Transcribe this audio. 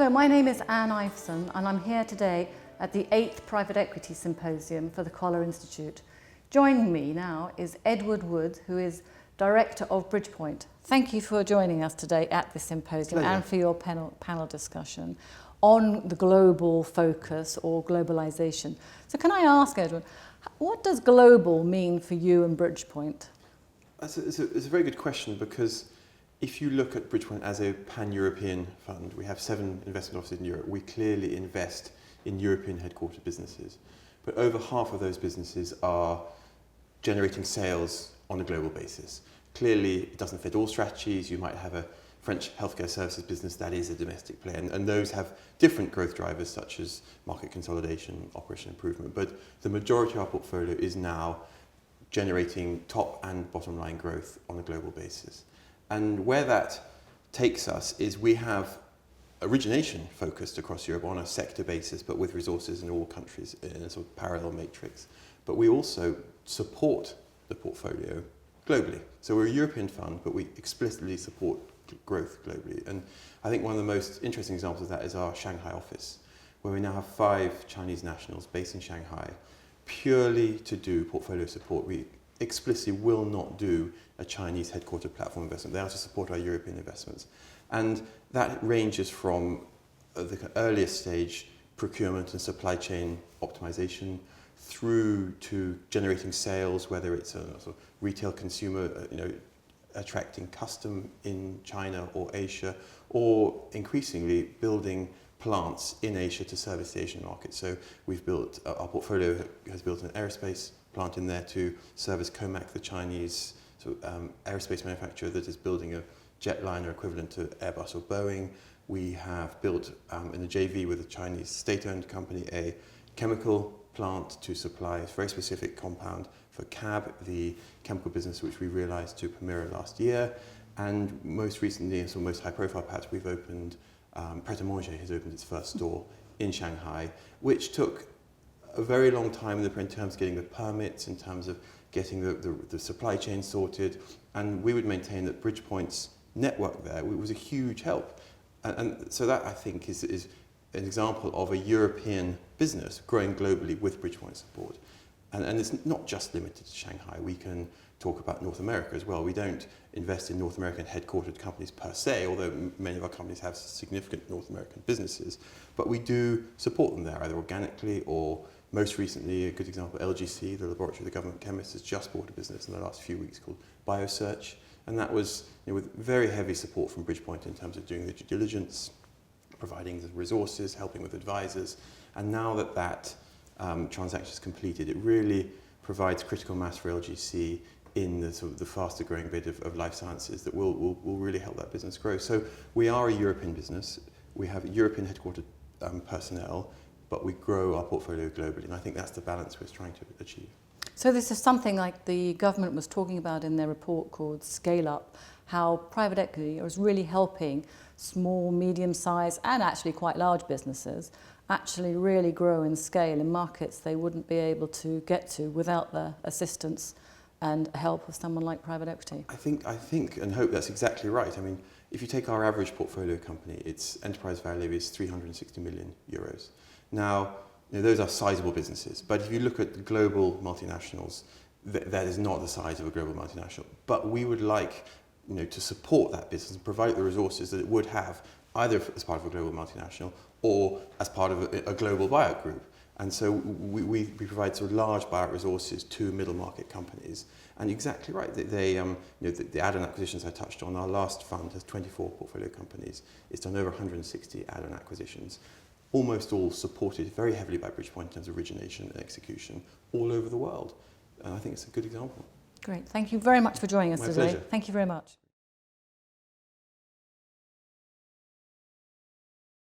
Hello, my name is Anne Iveson and I'm here today at the 8th Private Equity Symposium for the Collar Institute. Joining me now is Edward Wood, who is Director of Bridgepoint. Thank you for joining us today at this symposium and for your panel discussion on the global focus or globalization. So can I ask, Edward, what does global mean for you and Bridgepoint? It's a very good question, because if you look at Bridgepoint as a pan-European fund, we have 7 investment offices in Europe. We clearly invest in European headquartered businesses. But over half of those businesses are generating sales on a global basis. Clearly, it doesn't fit all strategies. You might have a French healthcare services business that is a domestic player, and those have different growth drivers such as market consolidation, operational improvement. But the majority of our portfolio is now generating top and bottom line growth on a global basis. And where that takes us is we have origination focused across Europe on a sector basis, but with resources in all countries in a sort of parallel matrix. But we also support the portfolio globally. So we're a European fund, but we explicitly support growth globally. And I think one of the most interesting examples of that is our Shanghai office, where we now have 5 Chinese nationals based in Shanghai, purely to do portfolio support. We explicitly will not do a Chinese headquartered platform investment. They are to support our European investments. And that ranges from the earliest stage procurement and supply chain optimization through to generating sales, whether it's a sort of retail consumer, attracting custom in China or Asia, or increasingly building plants in Asia to service the Asian market. So we've built, our portfolio has built an aerospace plant in there to service Comac, the Chinese aerospace manufacturer that is building a jetliner equivalent to Airbus or Boeing. We have built in a JV with a Chinese state-owned company a chemical plant to supply a very specific compound for CAB, the chemical business which we realized to Permira last year. And most recently, and so most high-profile perhaps, we've opened, Pret-a-Manger has opened its first store in Shanghai, which took a very long time in terms of getting the permits, in terms of getting the supply chain sorted. And we would maintain that Bridgepoint's network there was a huge help. And so that, I think, is an example of a European business growing globally with Bridgepoint support. And it's not just limited to Shanghai. We can talk about North America as well. We don't invest in North American headquartered companies per se, although many of our companies have significant North American businesses. But we do support them there, either organically or, most recently, a good example, LGC, the laboratory of the government chemist, has just bought a business in the last few weeks called BioSearch. And that was with very heavy support from Bridgepoint in terms of doing the due diligence, providing the resources, helping with advisors. And now that that transaction is completed, it really provides critical mass for LGC in the sort of the faster growing bit of life sciences that will really help that business grow. So we are a European business. We have European headquartered personnel, but we grow our portfolio globally. And I think that's the balance we're trying to achieve. So this is something like the government was talking about in their report called Scale Up, how private equity is really helping small, medium-sized and actually quite large businesses actually really grow in scale in markets they wouldn't be able to get to without the assistance and help of someone like private equity. I think and hope that's exactly right. I mean, if you take our average portfolio company, its enterprise value is 360 million euros. Now, those are sizable businesses, but if you look at the global multinationals, that is not the size of a global multinational. But we would like to support that business and provide the resources that it would have, either as part of a global multinational or as part of a global buyout group. And so we provide sort of large buyout resources to middle market companies. And exactly right, the add-on acquisitions I touched on, our last fund has 24 portfolio companies. It's done over 160 add-on acquisitions, almost all supported very heavily by Bridgepoint in terms of origination and execution all over the world. And I think it's a good example. Great. Thank you very much for joining us today. My pleasure. Thank you very much.